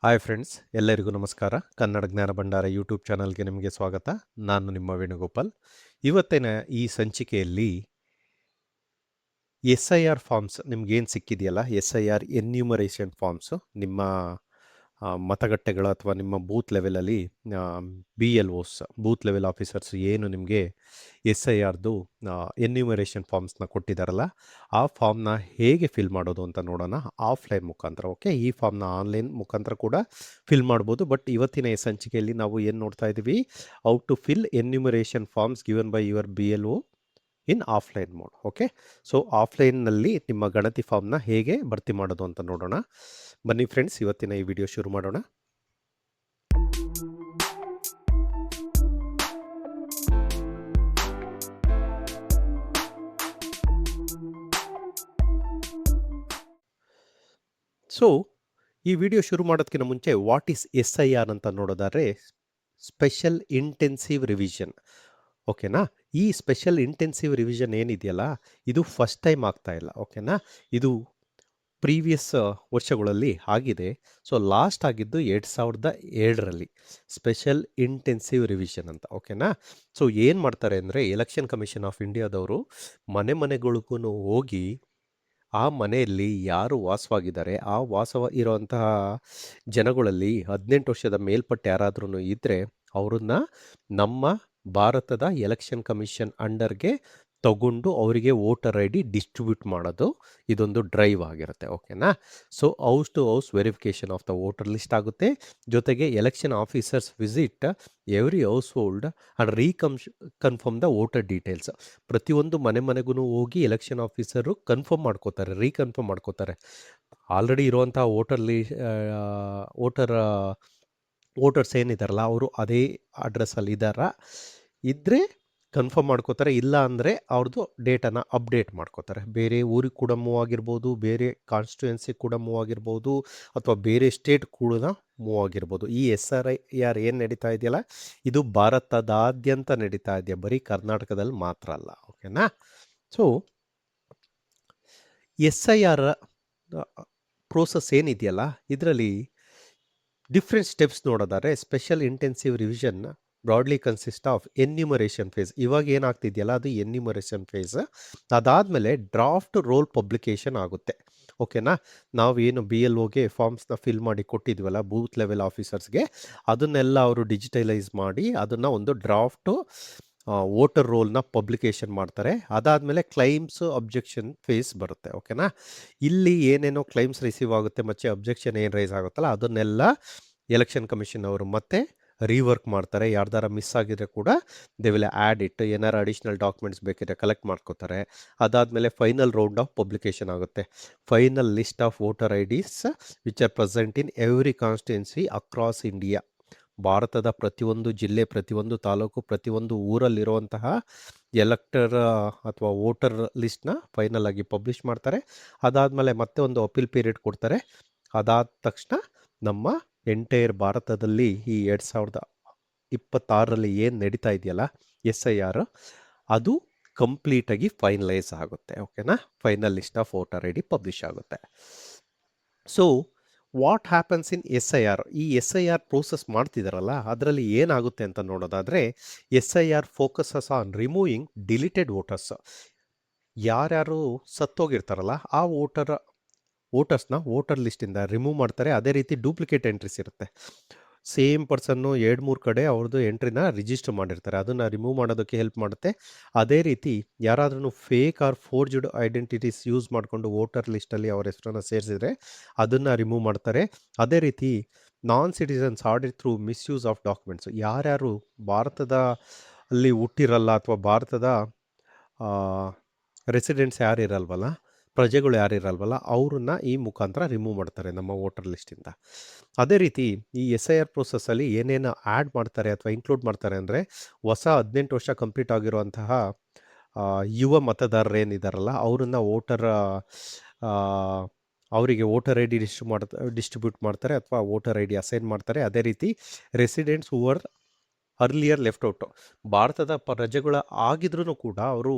Hi friends, ಎಲ್ಲರಿಗೂ ನಮಸ್ಕಾರ. ಕನ್ನಡ ಜ್ಞಾನ ಭಂಡಾರ ಯೂಟ್ಯೂಬ್ ಚಾನಲ್ಗೆ ನಿಮಗೆ ಸ್ವಾಗತ. ನಾನು ನಿಮ್ಮ ವೇಣುಗೋಪಾಲ್. ಇವತ್ತಿನ ಈ ಸಂಚಿಕೆಯಲ್ಲಿ SIR ಫಾರ್ಮ್ಸ್ ನಿಮ್ಗೇನು ಸಿಕ್ಕಿದೆಯಲ್ಲ, SIR ಎನ್ಯೂಮರೇಷನ್ ಫಾರ್ಮ್ಸು ನಿಮ್ಮ ಮತಗಟ್ಟೆಗಳು ಅಥವಾ ನಿಮ್ಮ ಬೂತ್ ಲೆವೆಲಲ್ಲಿ BLOs ಬೂತ್ ಲೆವೆಲ್ ಆಫೀಸರ್ಸ್ ಏನು ನಿಮಗೆ SIRದು ಎನ್ಯೂಮರೇಷನ್ ಫಾರ್ಮ್ಸ್ನ ಕೊಟ್ಟಿದ್ದಾರಲ್ಲ, ಆ ಫಾರ್ಮ್ನ ಹೇಗೆ ಫಿಲ್ ಮಾಡೋದು ಅಂತ ನೋಡೋಣ ಆಫ್ಲೈನ್ ಮುಖಾಂತರ. ಓಕೆ, ಈ ಫಾರ್ಮ್ನ ಆನ್ಲೈನ್ ಮುಖಾಂತರ ಕೂಡ ಫಿಲ್ ಮಾಡ್ಬೋದು. ಬಟ್ ಇವತ್ತಿನ ಈ ಸಂಚಿಕೆಯಲ್ಲಿ ನಾವು ಏನು ನೋಡ್ತಾ ಇದ್ದೀವಿ, how to fill enumeration forms given by your BLO in offline mode. Okay, so ಆಫ್ಲೈನ್ನಲ್ಲಿ ನಿಮ್ಮ ಗಣತಿ ಫಾರ್ಮ್ನ ಹೇಗೆ ಭರ್ತಿ ಮಾಡೋದು ಅಂತ ನೋಡೋಣ. ಬನ್ನಿ ಫ್ರೆಂಡ್ಸ್, ಇವತ್ತಿನ ಈ ವಿಡಿಯೋ ಶುರು ಮಾಡೋಣ. ಸೊ ಈ ವಿಡಿಯೋ ಶುರು ಮಾಡೋದಕ್ಕಿಂತ ಮುಂಚೆ ವಾಟ್ ಈಸ್ SIR ಅಂತ ನೋಡೋದಾದ್ರೆ ಸ್ಪೆಷಲ್ ಇಂಟೆನ್ಸಿವ್ ರಿವಿಷನ್. ಓಕೆನಾ, ಈ ಸ್ಪೆಷಲ್ ಇಂಟೆನ್ಸಿವ್ ರಿವಿಷನ್ ಏನಿದೆಯಲ್ಲ, ಇದು ಫಸ್ಟ್ ಟೈಮ್ ಆಗ್ತಾ ಇಲ್ಲ. ಓಕೆನಾ, ಇದು ಪ್ರೀವಿಯಸ್ ವರ್ಷಗಳಲ್ಲಿ ಆಗಿದೆ. ಸೊ ಲಾಸ್ಟ್ ಆಗಿದ್ದು 2007ರಲ್ಲಿ ಸ್ಪೆಷಲ್ ಇಂಟೆನ್ಸಿವ್ ರಿವಿಷನ್ ಅಂತ. ಓಕೆನಾ, ಸೊ ಏನು ಮಾಡ್ತಾರೆ ಅಂದರೆ, ಎಲೆಕ್ಷನ್ ಕಮಿಷನ್ ಆಫ್ ಇಂಡಿಯಾದವರು ಮನೆ ಮನೆಗಳಿಗೂ ಹೋಗಿ ಆ ಮನೆಯಲ್ಲಿ ಯಾರು ವಾಸವಾಗಿದ್ದಾರೆ, ಆ ಇರುವಂತಹ ಜನಗಳಲ್ಲಿ 18 ವರ್ಷದ ಮೇಲ್ಪಟ್ಟು ಯಾರಾದ್ರೂ ಇದ್ದರೆ ಅವ್ರನ್ನ ನಮ್ಮ ಭಾರತದ ಎಲೆಕ್ಷನ್ ಕಮಿಷನ್ ಅಂಡರ್ಗೆ ತಗೊಂಡು ಅವರಿಗೆ ವೋಟರ್ ID ಡಿಸ್ಟ್ರಿಬ್ಯೂಟ್ ಮಾಡೋದು ಇದೊಂದು ಡ್ರೈವ್ ಆಗಿರುತ್ತೆ. ಓಕೆನಾ, so house to house verification of the voter list ಆಗುತ್ತೆ. ಜೊತೆಗೆ election officers visit every household and confirm the voter details. ಪ್ರತಿಯೊಂದು ಮನೆಗೂ ಹೋಗಿ ಎಲೆಕ್ಷನ್ ಆಫೀಸರು ಕನ್ಫರ್ಮ್ ಮಾಡ್ಕೋತಾರೆ, ರೀಕನ್ಫರ್ಮ್ ಮಾಡ್ಕೋತಾರೆ. ಆಲ್ರೆಡಿ ಇರುವಂಥ ವೋಟರ್ಸ್ ಏನಿದಾರಲ್ಲ, ಅವರು ಅದೇ ಅಡ್ರೆಸ್ಸಲ್ಲಿ ಇದ್ದರೆ ಕನ್ಫರ್ಮ್ ಮಾಡ್ಕೋತಾರೆ. ಇಲ್ಲ ಅಂದರೆ ಅವ್ರದ್ದು ಡೇಟನ ಅಪ್ಡೇಟ್ ಮಾಡ್ಕೋತಾರೆ. ಬೇರೆ ಊರಿಗೆ ಕೂಡ ಮೂವ್ ಆಗಿರ್ಬೋದು, ಬೇರೆ ಕಾನ್ಸ್ಟಿಟ್ಯೂಯೆನ್ಸಿ ಕೂಡ ಮೂವ್ ಆಗಿರ್ಬೋದು, ಅಥವಾ ಬೇರೆ ಸ್ಟೇಟ್ ಕೂಡ ಮೂವ್ ಆಗಿರ್ಬೋದು. ಈ SIR ಏನು ನಡೀತಾ ಇದೆಯಲ್ಲ, ಇದು ಭಾರತದಾದ್ಯಂತ ನಡೀತಾ ಇದೆಯಾ, ಬರೀ ಕರ್ನಾಟಕದಲ್ಲಿ ಮಾತ್ರ ಅಲ್ಲ. ಓಕೆನಾ, ಸೊ SIR ಪ್ರೋಸೆಸ್ ಏನಿದೆಯಲ್ಲ, ಇದರಲ್ಲಿ ಡಿಫ್ರೆಂಟ್ ಸ್ಟೆಪ್ಸ್ ನೋಡೋದಾದ್ರೆ, special intensive revision broadly consist of enumeration phase. ಇವಾಗ ಏನಾಗ್ತಿದೆಯಲ್ಲ, ಅದು ಎನ್ಯೂಮರೇಷನ್ ಫೇಸ್. ಅದಾದಮೇಲೆ ಡ್ರಾಫ್ಟ್ ರೋಲ್ ಪಬ್ಲಿಕೇಶನ್ ಆಗುತ್ತೆ. ಓಕೆನಾ, ನಾವು ಏನು BLOಗೆ ಫಾರ್ಮ್ಸ್ನ ಫಿಲ್ ಮಾಡಿ ಕೊಟ್ಟಿದ್ವಲ್ಲ ಬೂತ್ ಲೆವೆಲ್ ಆಫೀಸರ್ಸ್ಗೆ, ಅದನ್ನೆಲ್ಲ ಅವರು ಡಿಜಿಟಲೈಸ್ ಮಾಡಿ ಅದನ್ನು ಒಂದು ಡ್ರಾಫ್ಟು ವೋಟರ್ ರೋಲ್ನ ಪಬ್ಲಿಕೇಶನ್ ಮಾಡ್ತಾರೆ. ಅದಾದಮೇಲೆ ಕ್ಲೈಮ್ಸ್ ಅಬ್ಜೆಕ್ಷನ್ ಫೇಸ್ ಬರುತ್ತೆ. ಓಕೆನಾ, ಇಲ್ಲಿ ಏನೇನೋ ಕ್ಲೈಮ್ಸ್ ರಿಸೀವ್ ಆಗುತ್ತೆ ಮತ್ತು ಅಬ್ಜೆಕ್ಷನ್ ಏನು ರೈಸ್ ಆಗುತ್ತಲ್ಲ, ಅದನ್ನೆಲ್ಲ ಎಲೆಕ್ಷನ್ ಕಮಿಷನ್ ಅವರು ಮತ್ತೆ ರೀವರ್ಕ್ ಮಾಡ್ತಾರೆ. ಯಾರ್ದಾರ ಮಿಸ್ ಆಗಿದ್ರೆ ಕೂಡ ದೇ ವಿಲ್ ಆ್ಯಡ್ ಇಟ್. ಏನಾರು ಅಡಿಷ್ನಲ್ ಡಾಕ್ಯುಮೆಂಟ್ಸ್ ಬೇಕಿದ್ರೆ ಕಲೆಕ್ಟ್ ಮಾಡ್ಕೋತಾರೆ. ಅದಾದಮೇಲೆ ಫೈನಲ್ ರೌಂಡ್ ಆಫ್ ಪಬ್ಲಿಕೇಶನ್ ಆಗುತ್ತೆ. Final list of voter IDs which are present in every constituency across India. ಭಾರತದ ಪ್ರತಿಯೊಂದು ಜಿಲ್ಲೆ, ಪ್ರತಿಯೊಂದು ತಾಲೂಕು, ಪ್ರತಿಯೊಂದು ಊರಲ್ಲಿರುವಂತಹ ಎಲೆಕ್ಟರ್ ಅಥವಾ ವೋಟರ್ ಲಿಸ್ಟ್ನ ಫೈನಲ್ ಆಗಿ ಪಬ್ಲಿಷ್ ಮಾಡ್ತಾರೆ. ಅದಾದಮೇಲೆ ಮತ್ತೆ ಒಂದು ಅಪೀಲ್ ಪೀರಿಯಡ್ ಕೊಡ್ತಾರೆ. ಅದಾದ ತಕ್ಷಣ ನಮ್ಮ ಎಂಟೈರ್ ಭಾರತದಲ್ಲಿ ಈ 2026ರಲ್ಲಿ ಏನು ನಡೀತಾ ಇದೆಯಲ್ಲ SIR, ಅದು ಕಂಪ್ಲೀಟಾಗಿ ಫೈನಲೈಸ್ ಆಗುತ್ತೆ. ಓಕೆನಾ, final list of voter ID publish ಆಗುತ್ತೆ. So what happens in SIR, ಈ SIR ಪ್ರೋಸೆಸ್ ಮಾಡ್ತಿದ್ದಾರಲ್ಲ, ಅದರಲ್ಲಿ ಏನಾಗುತ್ತೆ ಅಂತ ನೋಡೋದಾದರೆ, SIR focuses on removing deleted voters. ಯಾರ್ಯಾರು ಸತ್ತೋಗಿರ್ತಾರಲ್ಲ, ಆ ವೋಟರ್ಸ್ನ ವೋಟರ್ ಲಿಸ್ಟಿಂದ ರಿಮೂವ್ ಮಾಡ್ತಾರೆ. ಅದೇ ರೀತಿ ಡೂಪ್ಲಿಕೇಟ್ ಎಂಟ್ರೀಸ್ ಇರುತ್ತೆ. ಸೇಮ್ ಪರ್ಸನ್ನು 2-3 ಕಡೆ ಅವ್ರದ್ದು ಎಂಟ್ರಿನ ರಿಜಿಸ್ಟರ್ ಮಾಡಿರ್ತಾರೆ, ಅದನ್ನು ರಿಮೂವ್ ಮಾಡೋದಕ್ಕೆ ಹೆಲ್ಪ್ ಮಾಡುತ್ತೆ. ಅದೇ ರೀತಿ ಯಾರಾದ್ರೂ fake or forged identities use ಮಾಡಿಕೊಂಡು ವೋಟರ್ ಲಿಸ್ಟಲ್ಲಿ ಅವ್ರ ಹೆಸರನ್ನು ಸೇರಿಸಿದ್ರೆ ಅದನ್ನು ರಿಮೂವ್ ಮಾಡ್ತಾರೆ. ಅದೇ ರೀತಿ non citizens audit through misuse of documents. ಯಾರ್ಯಾರು ಭಾರತದ ಅಲ್ಲಿ ಹುಟ್ಟಿರಲ್ಲ ಅಥವಾ ಭಾರತದ ರೆಸಿಡೆಂಟ್ಸ್ ಯಾರಿರಲ್ವಲ್ಲ, ಪ್ರಜೆಗಳು ಯಾರಿರಲ್ವಲ್ಲ, ಅವ್ರನ್ನ ಈ ಮುಖಾಂತರ ರಿಮೂವ್ ಮಾಡ್ತಾರೆ ನಮ್ಮ ವೋಟರ್ ಲಿಸ್ಟಿಂದ. ಅದೇ ರೀತಿ ಈ SIR ಪ್ರೋಸೆಸ್ಸಲ್ಲಿ ಏನೇನು ಆ್ಯಡ್ ಮಾಡ್ತಾರೆ ಅಥವಾ ಇನ್ಕ್ಲೂಡ್ ಮಾಡ್ತಾರೆ ಅಂದರೆ, ಹೊಸ 18 ವರ್ಷ ಕಂಪ್ಲೀಟ್ ಆಗಿರುವಂತಹ ಯುವ ಮತದಾರರು ಏನಿದಾರಲ್ಲ, ಅವ್ರನ್ನ ಅವರಿಗೆ ವೋಟರ್ ID ಡಿಸ್ಟ್ರಿಬ್ಯೂಟ್ ಮಾಡ್ತಾರೆ ಅಥವಾ ವೋಟರ್ ID ಅಸೈನ್ ಮಾಡ್ತಾರೆ. ಅದೇ ರೀತಿ ರೆಸಿಡೆಂಟ್ಸ್ ಹೂವರ್ ಅರ್ಲಿಯರ್ ಲೆಫ್ಟ್ ಔಟು, ಭಾರತದ ಪ್ರಜೆಗಳ ಆಗಿದ್ರೂ ಕೂಡ ಅವರು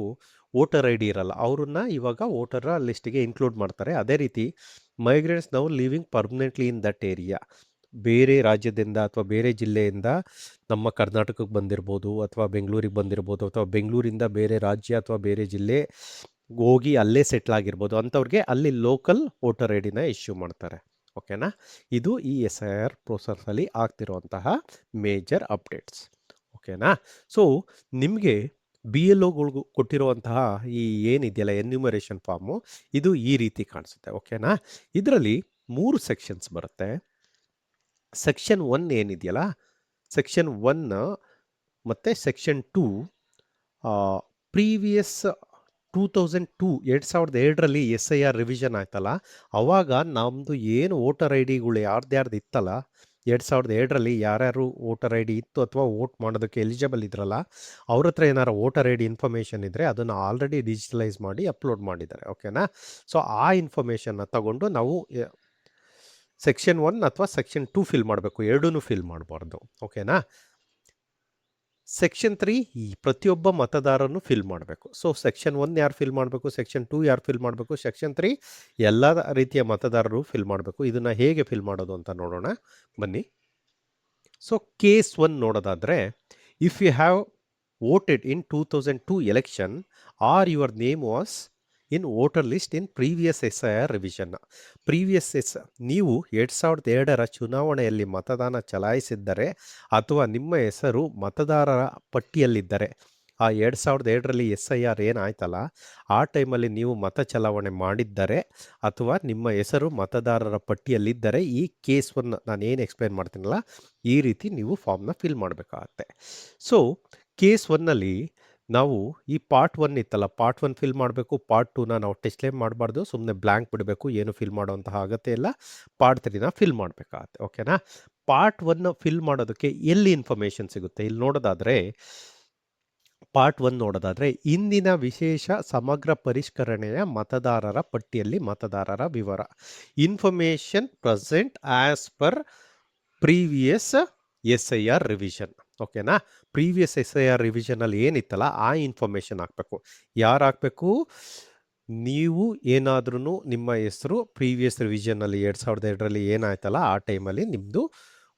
ವೋಟರ್ ID ಇರಲ್ಲ, ಅವ್ರನ್ನ ಇವಾಗ ವೋಟರ್ ಲಿಸ್ಟಿಗೆ ಇನ್ಕ್ಲೂಡ್ ಮಾಡ್ತಾರೆ. ಅದೇ ರೀತಿ ಮೈಗ್ರೆಂಟ್ಸ್ ನಾವು living permanently in that area, ಬೇರೆ ರಾಜ್ಯದಿಂದ ಅಥವಾ ಬೇರೆ ಜಿಲ್ಲೆಯಿಂದ ನಮ್ಮ ಕರ್ನಾಟಕಕ್ಕೆ ಬಂದಿರ್ಬೋದು ಅಥವಾ ಬೆಂಗಳೂರಿಗೆ ಬಂದಿರ್ಬೋದು ಅಥವಾ ಬೆಂಗಳೂರಿಂದ ಬೇರೆ ರಾಜ್ಯ ಅಥವಾ ಬೇರೆ ಜಿಲ್ಲೆ ಹೋಗಿ ಅಲ್ಲೇ ಸೆಟ್ಲ್ ಆಗಿರ್ಬೋದು ಅಂಥವ್ರಿಗೆ ಅಲ್ಲಿ ಲೋಕಲ್ ವೋಟರ್ ಐ ಡಿನ ಇಶ್ಯೂ ಮಾಡ್ತಾರೆ. ಓಕೆನಾ? ಇದು ಈ SIR ಪ್ರೋಸೆಸ್ಸಲ್ಲಿ ಆಗ್ತಿರುವಂತಹ ಮೇಜರ್ ಅಪ್ಡೇಟ್ಸ್. ಓಕೆನಾ? ಸೊ ನಿಮಗೆ BLOಗಳಿಗೂ ಕೊಟ್ಟಿರುವಂತಹ ಈ ಏನಿದೆಯಲ್ಲ ಎನ್ಯೂಮರೇಷನ್ ಫಾರ್ಮು, ಇದು ಈ ರೀತಿ ಕಾಣಿಸುತ್ತೆ. ಓಕೆನಾ? ಇದರಲ್ಲಿ 3 ಸೆಕ್ಷನ್ಸ್ ಬರುತ್ತೆ. ಸೆಕ್ಷನ್ 1 ಏನಿದೆಯಲ್ಲ, ಸೆಕ್ಷನ್ 1 ಮತ್ತು ಸೆಕ್ಷನ್ 2 ಪ್ರೀವಿಯಸ್ 2002 SIR ರಿವಿಷನ್ ಆಯ್ತಲ್ಲ, ಅವಾಗ ನಮ್ಮದು ಏನು ವೋಟರ್ ಐ ಡಿಗಳು ಯಾರ್ದು ಇತ್ತಲ್ಲ, 2002 ಯಾರ್ಯಾರು ವೋಟರ್ ಐ ಡಿ ಇತ್ತು ಅಥವಾ ವೋಟ್ ಮಾಡೋದಕ್ಕೆ ಎಲಿಜಿಬಲ್ ಇದ್ರಲ್ಲ, ಅವ್ರ ಹತ್ರ ಏನಾರು ವೋಟರ್ ಐ ಡಿ ಇನ್ಫಾರ್ಮೇಷನ್ ಇದ್ದರೆ ಅದನ್ನು ಆಲ್ರೆಡಿ ಡಿಜಿಟಲೈಸ್ ಮಾಡಿ ಅಪ್ಲೋಡ್ ಮಾಡಿದ್ದಾರೆ. ಓಕೆನಾ? ಸೊ ಆ ಇನ್ಫಾರ್ಮೇಷನ್ನ ತಗೊಂಡು ನಾವು ಸೆಕ್ಷನ್ 1 ಅಥವಾ ಸೆಕ್ಷನ್ 2 ಫಿಲ್ ಮಾಡಬೇಕು, ಎರಡೂ ಫಿಲ್ ಮಾಡಬಾರ್ದು. ಓಕೆನಾ? ಸೆಕ್ಷನ್ 3 ಈ ಪ್ರತಿಯೊಬ್ಬ ಮತದಾರನು ಫಿಲ್ ಮಾಡಬೇಕು. ಸೊ ಸೆಕ್ಷನ್ 1 ಯಾರು ಫಿಲ್ ಮಾಡಬೇಕು, ಸೆಕ್ಷನ್ 2 ಯಾರು ಫಿಲ್ ಮಾಡಬೇಕು, ಸೆಕ್ಷನ್ 3 ಎಲ್ಲ ರೀತಿಯ ಮತದಾರರು ಫಿಲ್ ಮಾಡಬೇಕು. ಇದನ್ನು ಹೇಗೆ ಫಿಲ್ ಮಾಡೋದು ಅಂತ ನೋಡೋಣ ಬನ್ನಿ. ಸೊ ಕೇಸ್ 1 ನೋಡೋದಾದರೆ, if you have voted in 2002 election or your name was in voter list in previous SIR revision. ನೀವು 2002 ಚುನಾವಣೆಯಲ್ಲಿ ಮತದಾನ ಚಲಾಯಿಸಿದ್ದರೆ ಅಥವಾ ನಿಮ್ಮ ಹೆಸರು ಮತದಾರರ ಪಟ್ಟಿಯಲ್ಲಿದ್ದರೆ, ಆ 2002 SIR ಏನಾಯ್ತಲ್ಲ ಆ ಟೈಮಲ್ಲಿ ನೀವು ಮತ ಚಲಾವಣೆ ಮಾಡಿದ್ದರೆ ಅಥವಾ ನಿಮ್ಮ ಹೆಸರು ಮತದಾರರ ಪಟ್ಟಿಯಲ್ಲಿದ್ದರೆ, ಈ ಕೇಸ್ 1 ನಾನು ಏನು ಎಕ್ಸ್ಪ್ಲೇನ್ ಮಾಡ್ತೀನಲ್ಲ ಈ ರೀತಿ ನೀವು ಫಾರ್ಮ್ನ ಫಿಲ್ ಮಾಡಬೇಕಾಗತ್ತೆ. ಸೊ ಕೇಸ್ 1ನಲ್ಲಿ ನಾವು ಈ ಪಾರ್ಟ್ 1 ಇತ್ತಲ್ಲ, ಪಾರ್ಟ್ 1 ಫಿಲ್ ಮಾಡಬೇಕು. ಪಾರ್ಟ್ 2ನ ನಾವು ಡಿಸ್ಪ್ಲೇ ಮಾಡಬಾರ್ದು, ಸುಮ್ಮನೆ ಬ್ಲ್ಯಾಂಕ್ ಬಿಡಬೇಕು, ಏನು ಫಿಲ್ ಮಾಡೋಂತಹ ಅಗತ್ಯ ಇಲ್ಲ. ಪಾರ್ಟ್ 3ನ ಫಿಲ್ ಮಾಡಬೇಕಾಗತ್ತೆ. ಓಕೆನಾ? ಪಾರ್ಟ್ 1 ಫಿಲ್ ಮಾಡೋದಕ್ಕೆ ಎಲ್ಲಿ ಇನ್ಫಾರ್ಮೇಷನ್ ಸಿಗುತ್ತೆ, ಇಲ್ಲಿ ನೋಡೋದಾದರೆ ಪಾರ್ಟ್ 1 ನೋಡೋದಾದರೆ, ಇಂದಿನ ವಿಶೇಷ ಸಮಗ್ರ ಪರಿಷ್ಕರಣೆಯ ಮತದಾರರ ಪಟ್ಟಿಯಲ್ಲಿ ಮತದಾರರ ವಿವರ, information present as per previous SIR revision. ಓಕೆನಾ? ಪ್ರೀವಿಯಸ್ SIR ರಿವಿಷನಲ್ಲಿ ಏನಿತ್ತಲ್ಲ ಆ ಇನ್ಫಾರ್ಮೇಷನ್ ಹಾಕಬೇಕು. ಯಾರು ಹಾಕಬೇಕು? ನೀವು ಏನಾದ್ರೂ ನಿಮ್ಮ ಹೆಸರು ಪ್ರೀವಿಯಸ್ ರಿವಿಷನಲ್ಲಿ 2002 ಏನಾಯ್ತಲ್ಲ ಆ ಟೈಮಲ್ಲಿ ನಿಮ್ಮದು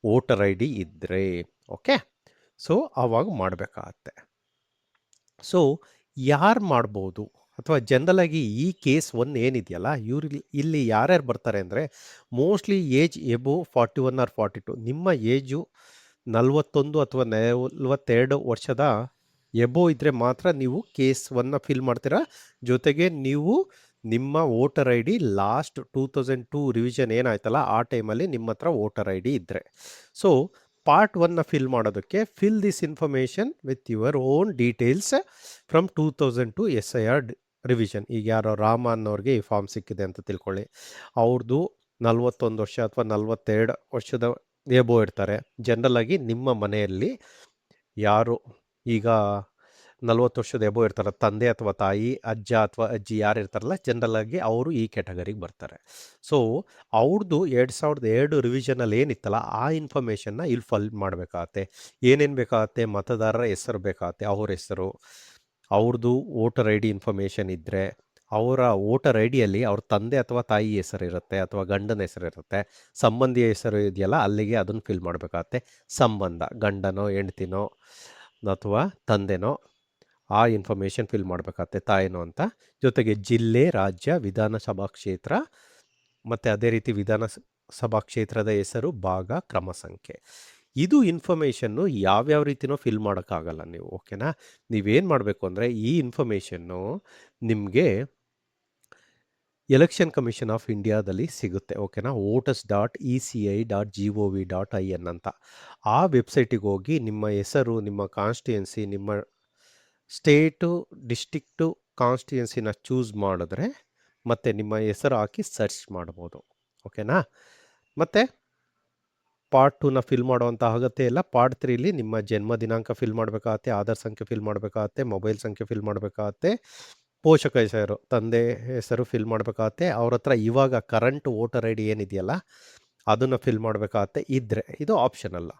ವೋಟರ್ ಐ ಡಿ ಇದ್ದರೆ, ಓಕೆ, ಸೊ ಆವಾಗ ಮಾಡಬೇಕಾಗತ್ತೆ. ಸೊ ಯಾರು ಮಾಡ್ಬೋದು ಅಥವಾ ಜನರಲಾಗಿ ಈ ಕೇಸ್ 1 ಏನಿದೆಯಲ್ಲ, ಇಲ್ಲಿ ಯಾರ್ಯಾರು ಬರ್ತಾರೆ ಅಂದರೆ, ಮೋಸ್ಟ್ಲಿ ಏಜ್ ಎಬೋವ್ 41 ಆರ್ 42, ನಿಮ್ಮ ಏಜು 41 ಅಥವಾ 42 ವರ್ಷದ ಎಬೋವ್ ಇದ್ದರೆ ಮಾತ್ರ ನೀವು ಕೇಸ್ 1ನ ಫಿಲ್ ಮಾಡ್ತೀರಾ. ಜೊತೆಗೆ ನೀವು ನಿಮ್ಮ voter I D last 2002 revision ಏನಾಯ್ತಲ್ಲ ಆ ಟೈಮಲ್ಲಿ ನಿಮ್ಮ ಹತ್ರ ವೋಟರ್ ಐ ಡಿ ಇದ್ದರೆ. ಸೊ ಪಾರ್ಟ್ 1ನ ಫಿಲ್ ಮಾಡೋದಕ್ಕೆ, fill this information with your own details from 2002 SIR revision. ಈಗ ಯಾರೋ ರಾಮ ಅನ್ನೋರಿಗೆ ಈ ಫಾರ್ಮ್ ಸಿಕ್ಕಿದೆ ಅಂತ ತಿಳ್ಕೊಳ್ಳಿ, ಅವ್ರದ್ದು 41 ವರ್ಷ ಅಥವಾ 42 ವರ್ಷದ ಎಬೋ ಇರ್ತಾರೆ. ಜನರಲಾಗಿ ನಿಮ್ಮ ಮನೆಯಲ್ಲಿ ಯಾರು ಈಗ 40 ವರ್ಷದ ಎಬೋ ಇರ್ತಾರೆ, ತಂದೆ ಅಥವಾ ತಾಯಿ, ಅಜ್ಜ ಅಥವಾ ಅಜ್ಜಿ ಯಾರು ಇರ್ತಾರಲ್ಲ, ಜನರಲಾಗಿ ಅವರು ಈ ಕ್ಯಾಟಗರಿಗೆ ಬರ್ತಾರೆ. ಸೊ ಅವ್ರದ್ದು 2002 ರಿವಿಷನಲ್ಲಿ ಏನಿತ್ತಲ್ಲ ಆ ಇನ್ಫಾರ್ಮೇಷನ್ನ ಇಲ್ಲಿ ಫಿಲ್ ಮಾಡಬೇಕಾಗತ್ತೆ. ಏನೇನು ಬೇಕಾಗತ್ತೆ? ಮತದಾರರ ಹೆಸರು ಬೇಕಾಗತ್ತೆ, ಅವ್ರ ಹೆಸರು, ಅವ್ರದ್ದು ವೋಟರ್ ಐ ಡಿ ಇನ್ಫಾರ್ಮೇಷನ್ ಇದ್ದರೆ, ಅವರ ವೋಟರ್ ಐ ಡಿಯಲ್ಲಿ ಅವ್ರ ತಂದೆ ಅಥವಾ ತಾಯಿ ಹೆಸರಿರುತ್ತೆ ಅಥವಾ ಗಂಡನ ಹೆಸರಿರುತ್ತೆ, ಸಂಬಂಧಿಯ ಹೆಸರು ಇದೆಯಲ್ಲ ಅಲ್ಲಿಗೆ ಅದನ್ನು ಫಿಲ್ ಮಾಡಬೇಕಾಗತ್ತೆ. ಸಂಬಂಧ, ಗಂಡನೋ ಹೆಂಡ್ತಿನೋ ಅಥವಾ ತಂದೆನೋ, ಆ ಇನ್ಫಾರ್ಮೇಷನ್ ಫಿಲ್ ಮಾಡಬೇಕಾಗತ್ತೆ, ತಾಯಿನೋ ಅಂತ. ಜೊತೆಗೆ ಜಿಲ್ಲೆ, ರಾಜ್ಯ, ವಿಧಾನಸಭಾ ಕ್ಷೇತ್ರ ಮತ್ತು ಅದೇ ರೀತಿ ವಿಧಾನಸಭಾ ಕ್ಷೇತ್ರದ ಹೆಸರು, ಭಾಗ, ಕ್ರಮ ಸಂಖ್ಯೆ. ಇದು ಇನ್ಫಾರ್ಮೇಷನ್ನು ಯಾವ್ಯಾವ ರೀತಿನೋ ಫಿಲ್ ಮಾಡೋಕ್ಕಾಗಲ್ಲ ನೀವು. ಓಕೆನಾ? ನೀವೇನು ಮಾಡಬೇಕು ಅಂದರೆ, ಈ ಇನ್ಫಾರ್ಮೇಷನ್ನು ನಿಮಗೆ ಎಲೆಕ್ಷನ್ ಕಮಿಷನ್ ಆಫ್ ಇಂಡಿಯಾದಲ್ಲಿ ಸಿಗುತ್ತೆ. ಓಕೆನಾ? voters.eci.gov.in ಅಂತ ಆ ವೆಬ್ಸೈಟಿಗೆ ಹೋಗಿ ನಿಮ್ಮ ಹೆಸರು, ನಿಮ್ಮ ಕಾನ್ಸ್ಟಿಟ್ಯೂನ್ಸಿ, ನಿಮ್ಮ ಸ್ಟೇಟು, ಡಿಸ್ಟಿಕ್ಟು, ಕಾನ್ಸ್ಟಿಟ್ಯೂನ್ಸಿನ ಚೂಸ್ ಮಾಡಿದ್ರೆ ಮತ್ತು ನಿಮ್ಮ ಹೆಸರು ಹಾಕಿ ಸರ್ಚ್ ಮಾಡ್ಬೋದು. ಓಕೆನಾ? ಮತ್ತು ಪಾರ್ಟ್ 2ನ ಫಿಲ್ ಮಾಡುವಂಥ ಅಗತ್ಯ ಇಲ್ಲ. ಪಾರ್ಟ್ 3ಲಿ ನಿಮ್ಮ ಜನ್ಮ ದಿನಾಂಕ ಫಿಲ್ ಮಾಡಬೇಕಾಗತ್ತೆ, ಆಧಾರ್ ಸಂಖ್ಯೆ ಫಿಲ್ ಮಾಡಬೇಕಾಗತ್ತೆ, ಮೊಬೈಲ್ ಸಂಖ್ಯೆ ಫಿಲ್ ಮಾಡಬೇಕಾಗತ್ತೆ, ಪೋಷಕ ಹೆಸರು, ತಂದೆ ಹೆಸರು ಫಿಲ್ ಮಾಡಬೇಕಾಗತ್ತೆ, ಅವ್ರ ಹತ್ರ ಇವಾಗ ಕರೆಂಟ್ ವೋಟರ್ ಐ ಡಿ ಏನಿದೆಯಲ್ಲ ಅದನ್ನು ಫಿಲ್ ಮಾಡಬೇಕಾಗತ್ತೆ ಇದ್ದರೆ. ಇದು ಆಪ್ಷನ್ ಅಲ್ಲ.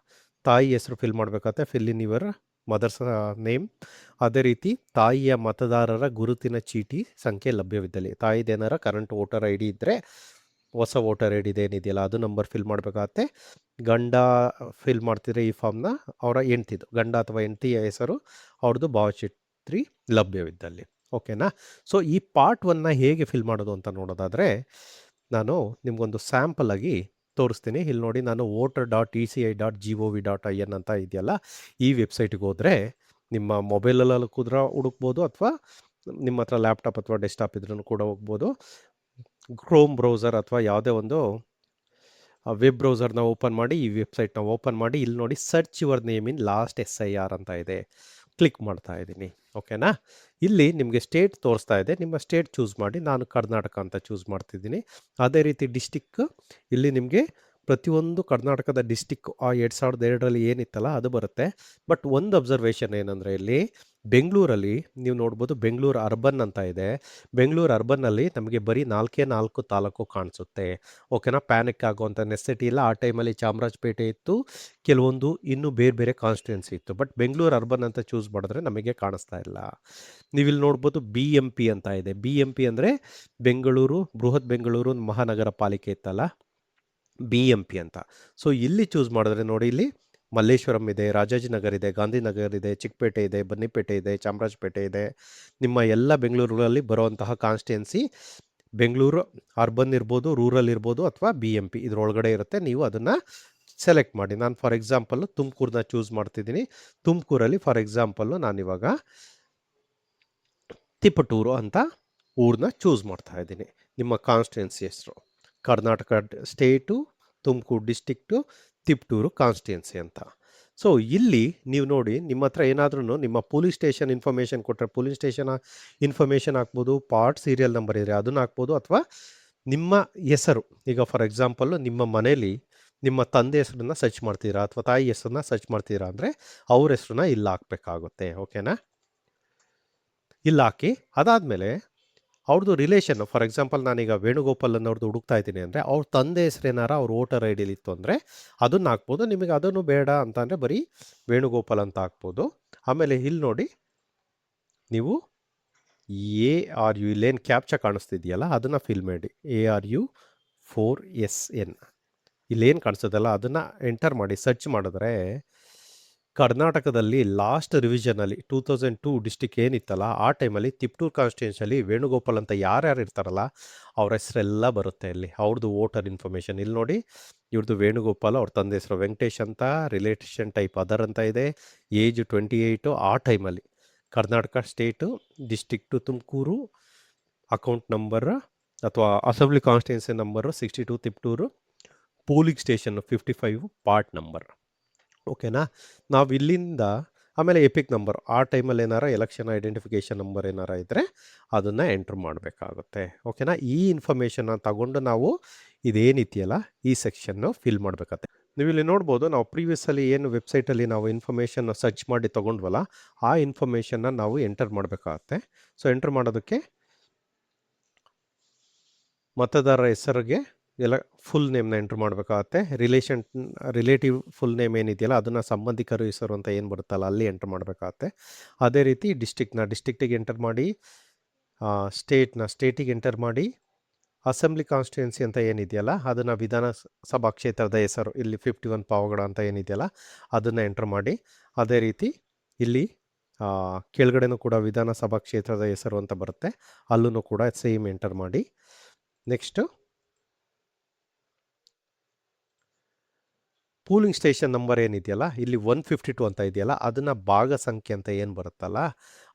ತಾಯಿ ಹೆಸರು ಫಿಲ್ ಮಾಡಬೇಕಾಗತ್ತೆ, fill in your mother's name. ಅದೇ ರೀತಿ ತಾಯಿಯ ಮತದಾರರ ಗುರುತಿನ ಚೀಟಿ ಸಂಖ್ಯೆ ಲಭ್ಯವಿದ್ದಲ್ಲಿ, ತಾಯಿದೇನಾರ ಕರೆಂಟ್ ವೋಟರ್ ಐ ಡಿ ಇದ್ದರೆ ಹೊಸ ವೋಟರ್ ಐ ಡಿದು ಏನಿದೆಯಲ್ಲ ಅದು ನಂಬರ್ ಫಿಲ್ ಮಾಡಬೇಕಾಗತ್ತೆ. ಗಂಡ ಫಿಲ್ ಮಾಡ್ತಿದ್ರೆ ಈ ಫಾರ್ಮ್ನ ಅವರ ಹೆಂಡ್ತಿದು, ಗಂಡ ಅಥವಾ ಹೆಂಡ್ತಿಯ ಹೆಸರು, ಅವ್ರದ್ದು ಭಾವಚಿತ್ರ ಲಭ್ಯವಿದ್ದಲ್ಲಿ. ಓಕೆನಾ? ಸೊ ಈ ಪಾರ್ಟ್ 1ನ ಹೇಗೆ ಫಿಲ್ ಮಾಡೋದು ಅಂತ ನೋಡೋದಾದರೆ, ನಾನು ನಿಮಗೊಂದು ಸ್ಯಾಂಪಲ್ ಆಗಿ ತೋರಿಸ್ತೀನಿ. ಇಲ್ಲಿ ನೋಡಿ, ನಾನು voter.eci.gov.in ಅಂತ ಇದೆಯಲ್ಲ, ಈ ವೆಬ್ಸೈಟ್ಗೆ ಹೋದರೆ ನಿಮ್ಮ ಮೊಬೈಲಲ್ಲಿ ಕೂಡ ಹುಡುಕ್ಬೋದು, ಅಥವಾ ನಿಮ್ಮ ಹತ್ರ ಲ್ಯಾಪ್ಟಾಪ್ ಅಥವಾ ಡೆಸ್ಕ್ಟಾಪ್ ಇದ್ರೂ ಕೂಡ ಹೋಗ್ಬೋದು. ಕ್ರೋಮ್ ಬ್ರೌಸರ್ ಅಥವಾ ಯಾವುದೇ ಒಂದು ವೆಬ್ ಬ್ರೌಸರ್ನ ಓಪನ್ ಮಾಡಿ, ಈ ವೆಬ್ಸೈಟ್ನ ಓಪನ್ ಮಾಡಿ, ಇಲ್ಲಿ ನೋಡಿ search your name in last SIR ಅಂತ ಇದೆ. ಕ್ಲಿಕ್ ಮಾಡ್ತಾ ಇದ್ದೀನಿ. ಓಕೆನಾ? ಇಲ್ಲಿ ನಿಮಗೆ ಸ್ಟೇಟ್ ತೋರಿಸ್ತಾ ಇದೆ, ನಿಮ್ಮ ಸ್ಟೇಟ್ ಚೂಸ್ ಮಾಡಿ. ನಾನು ಕರ್ನಾಟಕ ಅಂತ ಚೂಸ್ ಮಾಡ್ತಿದ್ದೀನಿ. ಅದೇ ರೀತಿ ಡಿಸ್ಟಿಕ್, ಇಲ್ಲಿ ನಿಮಗೆ ಪ್ರತಿಯೊಂದು ಕರ್ನಾಟಕದ ಡಿಸ್ಟಿಕ್ ಆ 2002ರಲ್ಲಿ ಏನಿತ್ತಲ್ಲ ಅದು ಬರುತ್ತೆ. ಬಟ್ ಒಂದು ಅಬ್ಸರ್ವೇಷನ್ ಏನಂದರೆ, ಇಲ್ಲಿ ಬೆಂಗಳೂರಲ್ಲಿ ನೀವು ನೋಡ್ಬೋದು, ಬೆಂಗಳೂರು ಅರ್ಬನ್ ಅಂತ ಇದೆ. ಬೆಂಗಳೂರು ಅರ್ಬನ್ನಲ್ಲಿ ನಮಗೆ ಬರೀ 4 ತಾಲೂಕು ಕಾಣಿಸುತ್ತೆ. ಓಕೆನಾ? ಪ್ಯಾನಿಕ್ ಆಗುವಂಥ ನೆಸೆಸಿಟಿ ಇಲ್ಲ. ಆ ಟೈಮಲ್ಲಿ ಚಾಮರಾಜಪೇಟೆ ಇತ್ತು, ಕೆಲವೊಂದು ಇನ್ನೂ ಬೇರೆ ಬೇರೆ ಕಾನ್ಸ್ಟಿಟ್ಯೂನ್ಸಿ ಇತ್ತು. ಬಟ್ ಬೆಂಗಳೂರು ಅರ್ಬನ್ ಅಂತ ಚೂಸ್ ಮಾಡಿದ್ರೆ ನಮಗೆ ಕಾಣಿಸ್ತಾ ಇಲ್ಲ. ನೀವಿಲ್ಲಿ ನೋಡ್ಬೋದು BMP ಅಂತ ಇದೆ. BMP ಅಂದರೆ ಬೆಂಗಳೂರು, ಬೃಹತ್ ಬೆಂಗಳೂರು ಮಹಾನಗರ ಪಾಲಿಕೆ ಇತ್ತಲ್ಲ, BMP ಅಂತ. ಸೊ ಇಲ್ಲಿ ಚೂಸ್ ಮಾಡಿದ್ರೆ ನೋಡಿ, ಇಲ್ಲಿ ಮಲ್ಲೇಶ್ವರಂ ಇದೆ, ರಾಜಾಜಿನಗರ್ ಇದೆ, ಗಾಂಧಿನಗರ್ ಇದೆ, ಚಿಕ್ಕಪೇಟೆ ಇದೆ, ಬನ್ನಿಪೇಟೆ ಇದೆ, ಚಾಮರಾಜಪೇಟೆ ಇದೆ. ನಿಮ್ಮ ಎಲ್ಲ ಬೆಂಗಳೂರುಗಳಲ್ಲಿ ಬರುವಂತಹ ಕಾನ್ಸ್ಟಿಟ್ಯೂನ್ಸಿ ಬೆಂಗಳೂರು ಅರ್ಬನ್ ಇರ್ಬೋದು, ರೂರಲ್ ಇರ್ಬೋದು, ಅಥವಾ BMP ಇದರೊಳಗಡೆ ಇರುತ್ತೆ. ನೀವು ಅದನ್ನು ಸೆಲೆಕ್ಟ್ ಮಾಡಿ. ನಾನು ಫಾರ್ ಎಕ್ಸಾಂಪಲ್ಲು ತುಮಕೂರನ್ನ ಚೂಸ್ ಮಾಡ್ತಿದ್ದೀನಿ. ತುಮಕೂರಲ್ಲಿ ಫಾರ್ ಎಕ್ಸಾಂಪಲ್ಲು ನಾನಿವಾಗ ತಿಪಟೂರು ಅಂತ ಊರನ್ನ ಚೂಸ್ ಮಾಡ್ತಾ ಇದ್ದೀನಿ. ನಿಮ್ಮ ಕಾನ್ಸ್ಟಿಟ್ಯೂನ್ಸಿ ಹೆಸರು Karnataka state, Tumakuru district, Tiptur constituency ಅಂತ. ಸೊ ಇಲ್ಲಿ ನೀವು ನೋಡಿ, ನಿಮ್ಮ ಹತ್ರ ಏನಾದ್ರೂ ನಿಮ್ಮ ಪೊಲೀಸ್ ಸ್ಟೇಷನ್ ಇನ್ಫಾರ್ಮೇಷನ್ ಕೊಟ್ಟರೆ ಪೊಲೀಸ್ ಸ್ಟೇಷನ್ ಇನ್ಫಾರ್ಮೇಷನ್ ಹಾಕ್ಬೋದು, ಪಾರ್ಟ್ ಸೀರಿಯಲ್ ನಂಬರ್ ಇದ್ರೆ ಅದನ್ನು ಹಾಕ್ಬೋದು, ಅಥವಾ ನಿಮ್ಮ ಹೆಸರು, ಈಗ ಫಾರ್ ಎಕ್ಸಾಂಪಲ್ಲು ನಿಮ್ಮ ಮನೇಲಿ ನಿಮ್ಮ ತಂದೆ ಹೆಸರನ್ನ ಸರ್ಚ್ ಮಾಡ್ತೀರಾ ಅಥವಾ ತಾಯಿ ಹೆಸರನ್ನ ಸರ್ಚ್ ಮಾಡ್ತೀರಾ ಅಂದರೆ ಅವ್ರ ಹೆಸರನ್ನ ಇಲ್ಲಿ ಹಾಕಬೇಕಾಗುತ್ತೆ. ಓಕೆನಾ? ಇಲ್ಲಿ ಹಾಕಿ ಅದಾದಮೇಲೆ ಅವ್ರದ್ದು ರಿಲೇಷನ್, ಫಾರ್ ಎಕ್ಸಾಂಪಲ್ ನಾನೀಗ ವೇಣುಗೋಪಾಲ್ ಅನ್ನೋರ್ದು ಹುಡುಕ್ತಾ ಇದ್ದೀನಿ ಅಂದರೆ ಅವ್ರ ತಂದೆ ಹೆಸರೇನಾರ ಅವ್ರ ವೋಟರ್ ಐ ಡಿಲಿ ಇತ್ತು ಅಂದರೆ ಅದನ್ನು ಹಾಕ್ಬೋದು. ನಿಮಗೆ ಅದನ್ನು ಬೇಡ ಅಂತ ಅಂದರೆ ಬರೀ ವೇಣುಗೋಪಾಲ್ ಅಂತ ಹಾಕ್ಬೋದು. ಆಮೇಲೆ ಇಲ್ಲಿ ನೋಡಿ, ನೀವು ARU ಇಲ್ಲೇನು ಕ್ಯಾಪ್ಚಾ ಕಾಣಿಸ್ತಿದೆಯಲ್ಲ ಅದನ್ನು ಫಿಲ್ ಮಾಡಿ. ARU4SN ಇಲ್ಲೇನು ಕಾಣಿಸ್ತದಲ್ಲ ಅದನ್ನು ಎಂಟರ್ ಮಾಡಿ. ಸರ್ಚ್ ಮಾಡಿದ್ರೆ ಕರ್ನಾಟಕದಲ್ಲಿ ಲಾಸ್ಟ್ ರಿವಿಷನಲ್ಲಿ 2002 ಡಿಸ್ಟಿಕ್ ಏನಿತ್ತಲ್ಲ ಆ ಟೈಮಲ್ಲಿ ತಿಪ್ಟೂರು ಕಾನ್ಸ್ಟಿಟ್ಯೂನ್ಸಿಯಲ್ಲಿ ವೇಣುಗೋಪಾಲ್ ಅಂತ ಯಾರ್ಯಾರು ಇರ್ತಾರಲ್ಲ ಅವ್ರ ಹೆಸರೆಲ್ಲ ಬರುತ್ತೆ ಇಲ್ಲಿ, ಅವ್ರದ್ದು ವೋಟರ್ ಇನ್ಫಾರ್ಮೇಷನ್. ಇಲ್ಲಿ ನೋಡಿ, ಇವ್ರದ್ದು ವೇಣುಗೋಪಾಲ್, ಅವ್ರ ತಂದೆ ಹೆಸರು ವೆಂಕಟೇಶ್ ಅಂತ, ರಿಲೇಷನ್ ಟೈಪ್ ಅದರ್ ಅಂತ ಇದೆ, ಏಜ್ 28. ಆ ಟೈಮಲ್ಲಿ Karnataka state, district Tumakuru, account number ಅಥವಾ assembly constituency number 62 Tiptur, polling station 55, part number. ಓಕೆನಾ? ನಾವು ಇಲ್ಲಿಂದ ಆಮೇಲೆ ಎಪಿಕ್ ನಂಬರ್, ಆ ಟೈಮಲ್ಲಿ ಏನಾರ ಎಲೆಕ್ಷನ್ ಐಡೆಂಟಿಫಿಕೇಷನ್ ನಂಬರ್ ಏನಾರ ಇದ್ದರೆ ಅದನ್ನು ಎಂಟ್ರ್ ಮಾಡಬೇಕಾಗುತ್ತೆ. ಓಕೆನಾ? ಈ ಇನ್ಫಾರ್ಮೇಷನ್ನ ತಗೊಂಡು ನಾವು ಇದೇನಿದೆಯಲ್ಲ ಈ ಸೆಕ್ಷನ್ನು ಫಿಲ್ ಮಾಡಬೇಕಾಗುತ್ತೆ. ನೀವು ಇಲ್ಲಿ ನೋಡ್ಬೋದು, ನಾವು ಪ್ರೀವಿಯಸ್ಸಲ್ಲಿ ಏನು ವೆಬ್ಸೈಟಲ್ಲಿ ನಾವು ಇನ್ಫಾರ್ಮೇಷನ್ನ ಸರ್ಚ್ ಮಾಡಿ ತೊಗೊಂಡ್ವಲ್ಲ ಆ ಇನ್ಫಾರ್ಮೇಷನ್ನ ನಾವು ಎಂಟರ್ ಮಾಡಬೇಕಾಗತ್ತೆ. ಸೊ ಎಂಟ್ರ್ ಮಾಡೋದಕ್ಕೆ ಮತದಾರರ ಹೆಸರಿಗೆ ಎಲ್ಲ ಫುಲ್ ನೇಮ್ನ ಎಂಟ್ರ್ ಮಾಡಬೇಕಾಗತ್ತೆ. ರಿಲೇಟಿವ್ ಫುಲ್ ನೇಮ್ ಏನಿದೆಯಲ್ಲ ಅದನ್ನು ಸಂಬಂಧಿಕರು ಹೆಸರು ಅಂತ ಏನು ಬರುತ್ತಲ್ಲ ಅಲ್ಲಿ ಎಂಟ್ರ್ ಮಾಡಬೇಕಾಗತ್ತೆ. ಅದೇ ರೀತಿ ಡಿಸ್ಟಿಕ್ಟಿಗೆ ಎಂಟರ್ ಮಾಡಿ, ಸ್ಟೇಟಿಗೆ ಎಂಟರ್ ಮಾಡಿ, ಅಸೆಂಬ್ಲಿ ಕಾನ್ಸ್ಟಿಟ್ಯೂನ್ಸಿ ಅಂತ ಏನಿದೆಯಲ್ಲ ಅದನ್ನು ವಿಧಾನಸಭಾ ಕ್ಷೇತ್ರದ ಹೆಸರು ಇಲ್ಲಿ 51 ಪಾವಗಡ ಅಂತ ಏನಿದೆಯಲ್ಲ ಅದನ್ನು ಎಂಟ್ರ್ ಮಾಡಿ. ಅದೇ ರೀತಿ ಇಲ್ಲಿ ಕೆಳಗಡೆನೂ ಕೂಡ ವಿಧಾನಸಭಾ ಕ್ಷೇತ್ರದ ಹೆಸರು ಅಂತ ಬರುತ್ತೆ, ಅಲ್ಲೂ ಕೂಡ ಸೇಮ್ ಎಂಟರ್ ಮಾಡಿ. ನೆಕ್ಸ್ಟು ಪೂಲಿಂಗ್ ಸ್ಟೇಷನ್ ನಂಬರ್ ಏನಿದೆಯಲ್ಲ ಇಲ್ಲಿ 152 ಅಂತ ಇದೆಯಲ್ಲ ಅದನ್ನು ಭಾಗ ಸಂಖ್ಯೆ ಅಂತ ಏನು ಬರುತ್ತಲ್ಲ